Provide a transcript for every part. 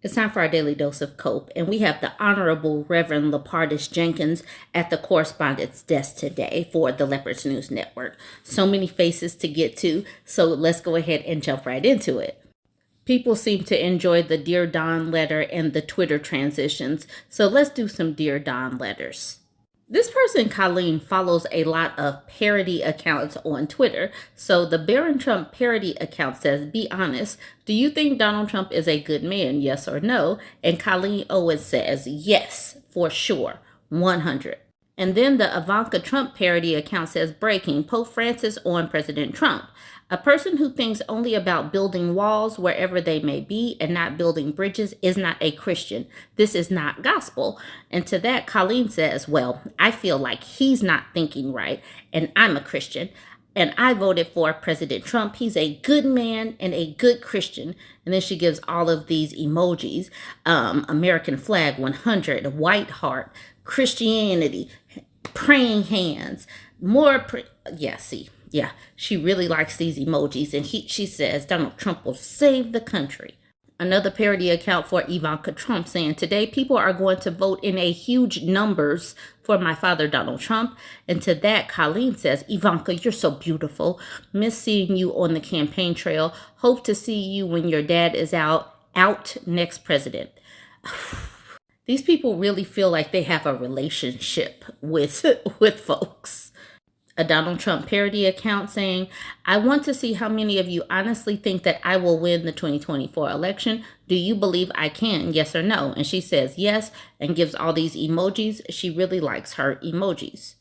It's time for our daily dose of cope, and we have the Honorable Reverend Leopards Jenkins at the correspondent's desk today for the Leopards News Network. So many faces to get to, so let's go ahead and jump right into it. People seem to enjoy the Dear Don letter and the Twitter transitions, so let's do some Dear Don letters. This person, Colleen, follows a lot of parody accounts on Twitter. So the Baron Trump parody account says, be honest, do you think Donald Trump is a good man, yes or no? And Colleen Owens says, yes, for sure, 100. And then the Ivanka Trump parody account says, breaking, Pope Francis on President Trump. A person who thinks only about building walls wherever they may be and not building bridges is not a Christian. This is not gospel. And to that, Colleen says, well, I feel like he's not thinking right, and I'm a Christian, and I voted for President Trump. He's a good man and a good Christian. And then she gives all of these emojis, American flag 100, white heart, Christianity, praying hands, Yeah, she really likes these emojis, and she says Donald Trump will save the country. Another parody account for Ivanka Trump saying, today people are going to vote in a huge numbers for my father, Donald Trump. And to that, Colleen says, Ivanka, you're so beautiful. Miss seeing you on the campaign trail. Hope to see you when your dad is out next president. These people really feel like they have a relationship with folks. A Donald Trump parody account saying, I want to see how many of you honestly think that I will win the 2024 election. Do you believe I can? Yes or no? And she says yes and gives all these emojis. She really likes her emojis.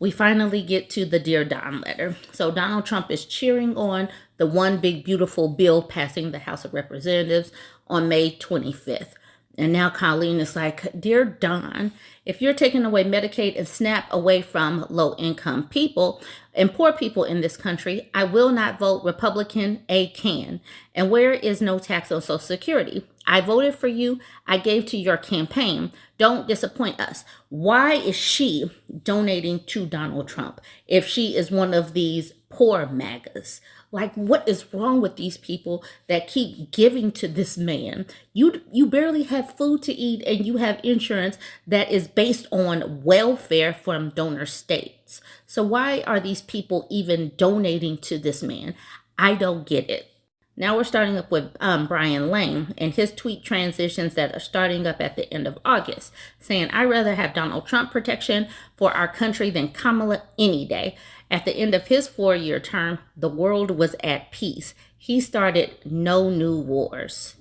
We finally get to the Dear Don letter. So Donald Trump is cheering on the one big beautiful bill passing the House of Representatives on May 25th. And now Colleen is like, Dear Don, if you're taking away Medicaid and SNAP away from low-income people and poor people in this country, I will not vote Republican can. And where is no tax on Social Security? I voted for you. I gave to your campaign. Don't disappoint us. Why is she donating to Donald Trump if she is one of these poor MAGAs? Like, what is wrong with these people that keep giving to this man? You barely have food to eat, and you have insurance that is based on welfare from donor states. So why are these people even donating to this man? I don't get it. Now we're starting up with Brian Lane and his tweet transitions that are starting up at the end of August, saying, I'd rather have Donald Trump protection for our country than Kamala any day. At the end of his 4-year term, the world was at peace. He started no new wars.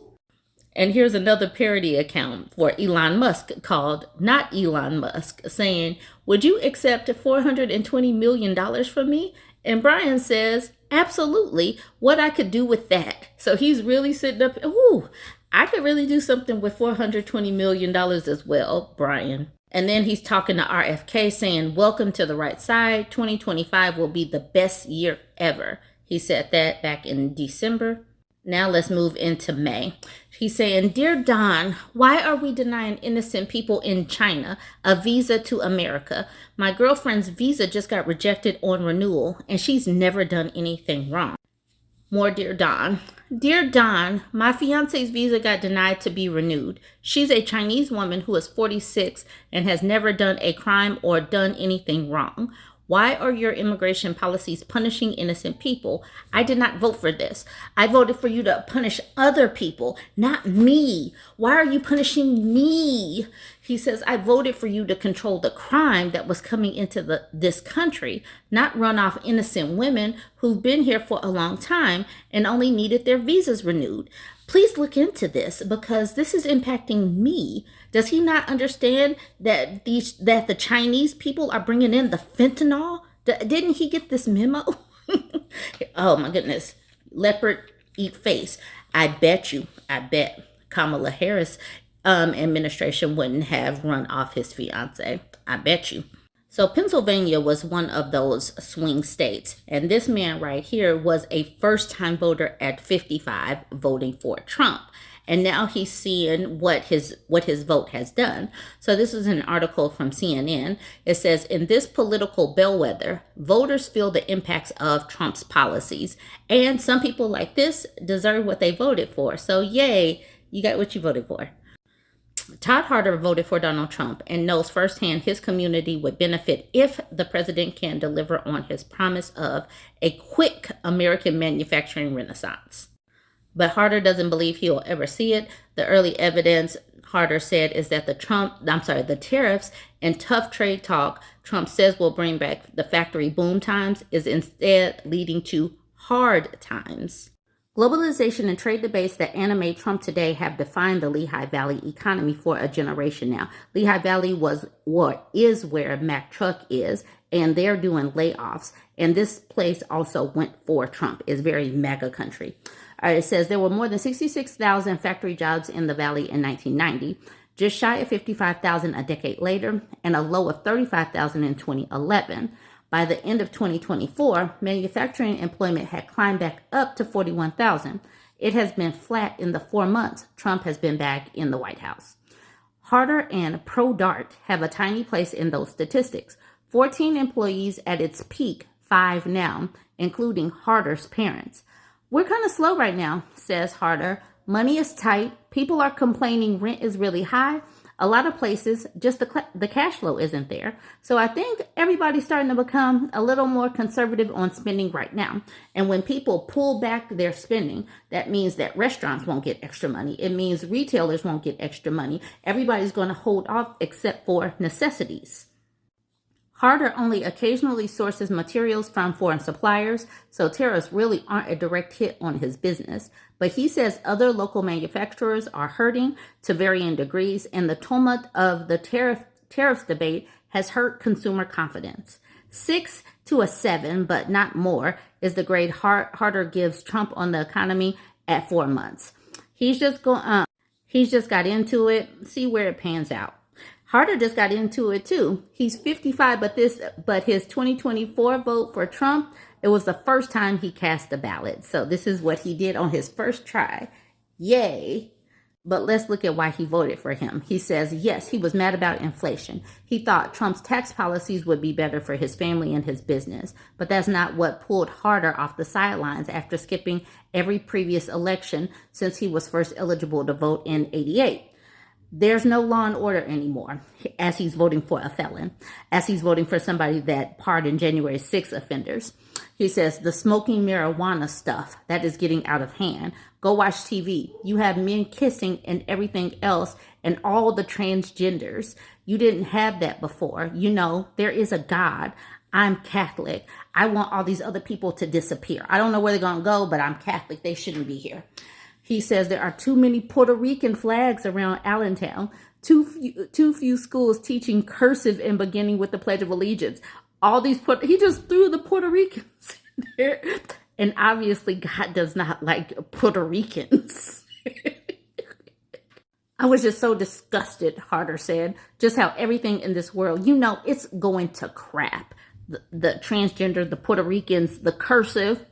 And here's another parody account for Elon Musk called Not Elon Musk, saying, would you accept $420 million from me? And Brian says, absolutely, what I could do with that. So he's really sitting up, I could really do something with $420 million as well, Brian. And then he's talking to RFK saying, welcome to the right side. 2025 will be the best year ever. He said that back in December. Now let's move into May. He's saying, Dear Don, why are we denying innocent people in China a visa to America? My girlfriend's visa just got rejected on renewal, and she's never done anything wrong. More Dear Don. Dear Don, my fiance's visa got denied to be renewed. She's a Chinese woman who is 46 and has never done a crime or done anything wrong. Why are your immigration policies punishing innocent people? I did not vote for this. I voted for you to punish other people, not me. Why are you punishing me? He says, I voted for you to control the crime that was coming into this country, not run off innocent women who've been here for a long time and only needed their visas renewed. Please look into this because this is impacting me. Does he not understand that the Chinese people are bringing in the fentanyl? Didn't he get this memo? Oh my goodness. Leopard eat face. I bet Kamala Harris administration wouldn't have run off his fiance. I bet you. So Pennsylvania was one of those swing states. And this man right here was a first-time voter at 55 voting for Trump. And now he's seeing what his vote has done. So this is an article from CNN. It says, in this political bellwether, voters feel the impacts of Trump's policies. And some people like this deserve what they voted for. So yay, You got what you voted for. Todd Harder voted for Donald Trump and knows firsthand his community would benefit if the president can deliver on his promise of a quick American manufacturing renaissance. But Harder doesn't believe he'll ever see it. The early evidence, Harder said, is that the tariffs and tough trade talk Trump says will bring back the factory boom times is instead leading to hard times. Globalization and trade debates that animate Trump today have defined the Lehigh Valley economy for a generation now. Lehigh Valley is where Mack Truck is, and they're doing layoffs. And this place also went for Trump. It's very MAGA country. All right, it says there were more than 66,000 factory jobs in the valley in 1990, just shy of 55,000 a decade later, and a low of 35,000 in 2011. By the end of 2024, manufacturing employment had climbed back up to 41,000. It has been flat in the 4 months Trump has been back in the White House. Harder and ProDart have a tiny place in those statistics. 14 employees at its peak, 5 now, including Harder's parents. We're kind of slow right now, says Harder. Money is tight. People are complaining rent is really high. A lot of places, just the cash flow isn't there. So I think everybody's starting to become a little more conservative on spending right now. And when people pull back their spending, that means that restaurants won't get extra money. It means retailers won't get extra money. Everybody's going to hold off except for necessities. Harder only occasionally sources materials from foreign suppliers, so tariffs really aren't a direct hit on his business. But he says other local manufacturers are hurting to varying degrees, and the tumult of the tariffs debate has hurt consumer confidence. 6 to a 7, but not more, is the grade Harder gives Trump on the economy at 4 months. He's just got into it. See where it pans out. Harder just got into it too. He's 55, but his 2024 vote for Trump, it was the first time he cast a ballot. So this is what he did on his first try. Yay. But let's look at why he voted for him. He says, yes, he was mad about inflation. He thought Trump's tax policies would be better for his family and his business. But that's not what pulled Harder off the sidelines after skipping every previous election since he was first eligible to vote in '88. There's no law and order anymore, as he's voting for a felon, as he's voting for somebody that pardoned January 6 offenders. He says the smoking marijuana stuff, that is getting out of hand. Go watch TV. You have men kissing and everything else and all the transgenders. You didn't have that before. You know, there is a God. I'm Catholic. I want all these other people to disappear. I don't know where they're going to go, but I'm Catholic. They shouldn't be here. He says there are too many Puerto Rican flags around Allentown, too few schools teaching cursive and beginning with the Pledge of Allegiance. He just threw the Puerto Ricans in there. And obviously God does not like Puerto Ricans. I was just so disgusted, Harder said, just how everything in this world, it's going to crap. The transgender, the Puerto Ricans, the cursive.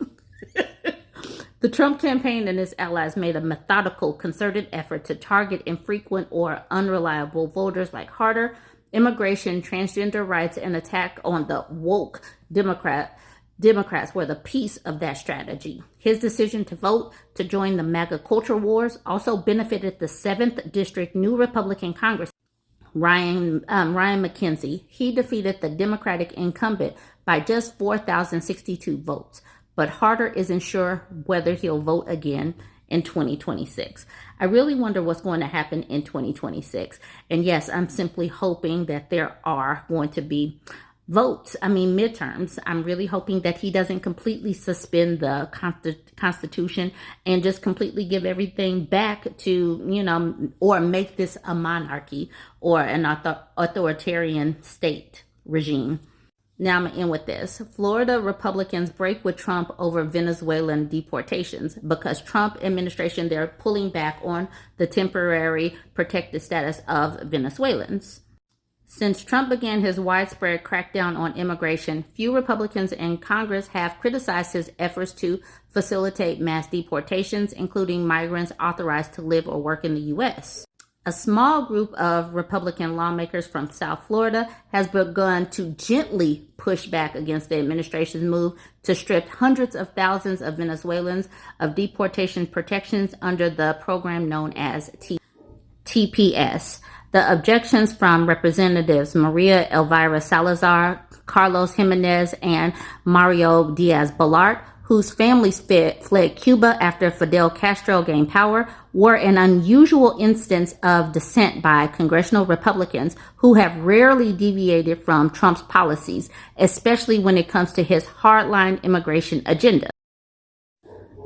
The Trump campaign and his allies made a methodical, concerted effort to target infrequent or unreliable voters like Harder, immigration, transgender rights, and attack on the woke Democrats were the piece of that strategy. His decision to vote to join the MAGA culture wars also benefited the 7th District New Republican Congress, Ryan McKenzie. He defeated the Democratic incumbent by just 4,062 votes. But Harder isn't sure whether he'll vote again in 2026. I really wonder what's going to happen in 2026. And yes, I'm simply hoping that there are going to be midterms. I'm really hoping that he doesn't completely suspend the Constitution and just completely give everything back to, or make this a monarchy or an authoritarian state regime. Now I'm going to end with this. Florida Republicans break with Trump over Venezuelan deportations because Trump administration, they're pulling back on the temporary protected status of Venezuelans. Since Trump began his widespread crackdown on immigration, few Republicans in Congress have criticized his efforts to facilitate mass deportations, including migrants authorized to live or work in the U.S. A small group of Republican lawmakers from South Florida has begun to gently push back against the administration's move to strip hundreds of thousands of Venezuelans of deportation protections under the program known as TPS. The objections from Representatives Maria Elvira Salazar, Carlos Jimenez, and Mario Diaz-Balart, whose families fled Cuba after Fidel Castro gained power, were an unusual instance of dissent by congressional Republicans who have rarely deviated from Trump's policies, especially when it comes to his hardline immigration agenda.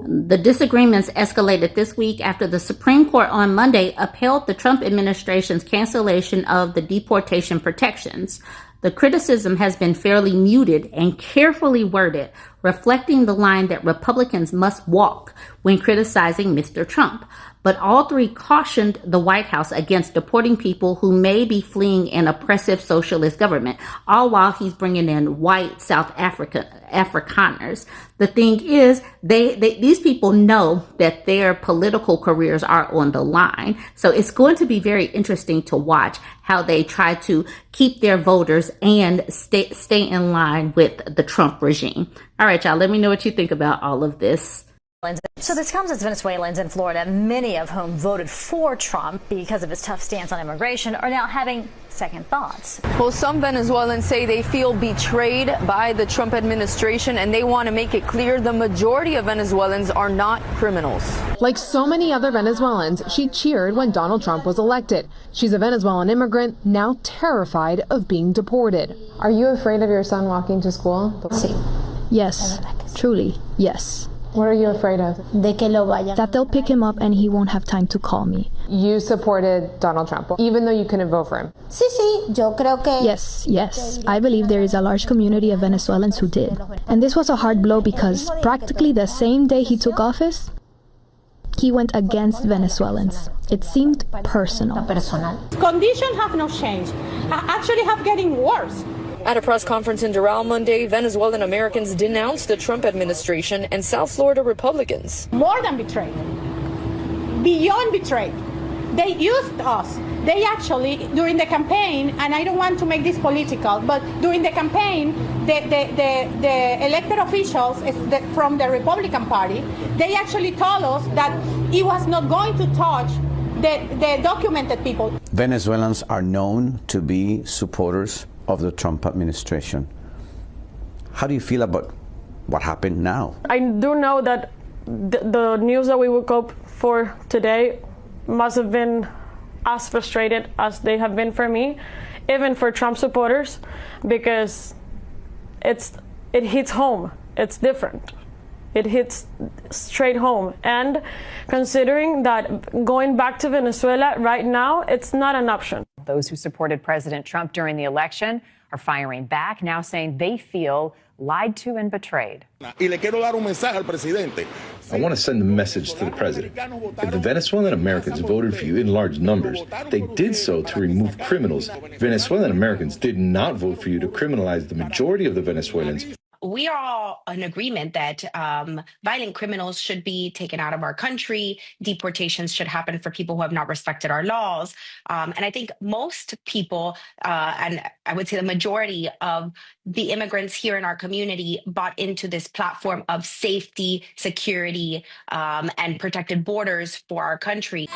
The disagreements escalated this week after the Supreme Court on Monday upheld the Trump administration's cancellation of the deportation protections. The criticism has been fairly muted and carefully worded, reflecting the line that Republicans must walk when criticizing Mr. Trump. But all three cautioned the White House against deporting people who may be fleeing an oppressive socialist government, all while he's bringing in white South Afrikaners. The thing is, these people know that their political careers are on the line. So it's going to be very interesting to watch how they try to keep their voters and stay in line with the Trump regime. All right, y'all, let me know what you think about all of this. So this comes as Venezuelans in Florida, many of whom voted for Trump because of his tough stance on immigration, are now having second thoughts. Well, some Venezuelans say they feel betrayed by the Trump administration, and they want to make it clear the majority of Venezuelans are not criminals. Like so many other Venezuelans, she cheered when Donald Trump was elected. She's a Venezuelan immigrant, now terrified of being deported. Are you afraid of your son walking to school? Yes, truly, yes. What are you afraid of? That they'll pick him up and he won't have time to call me. You supported Donald Trump, even though you couldn't vote for him. Yes. I believe there is a large community of Venezuelans who did. And this was a hard blow because practically the same day he took office, he went against Venezuelans. It seemed personal. Conditions have not changed. Actually have getting worse. At a press conference in Doral Monday, Venezuelan Americans denounced the Trump administration and South Florida Republicans. More than betrayed. Beyond betrayed. They used us. They actually, during the campaign, and I don't want to make this political, but during the campaign, the elected officials from the Republican Party, they actually told us that it was not going to touch the documented people. Venezuelans are known to be supporters of the Trump administration. How do you feel about what happened now? I do know that the news that we woke up for today must have been as frustrated as they have been for me, even for Trump supporters, because it hits home. It's different. It hits straight home. And considering that going back to Venezuela right now, it's not an option. Those who supported President Trump during the election are firing back, now saying they feel lied to and betrayed. I want to send a message to the president. If the Venezuelan Americans voted for you in large numbers, they did so to remove criminals. Venezuelan Americans did not vote for you to criminalize the majority of the Venezuelans. We are all in agreement that violent criminals should be taken out of our country. Deportations should happen for people who have not respected our laws. And I think most people, and I would say the majority of the immigrants here in our community, bought into this platform of safety, security, and protected borders for our country.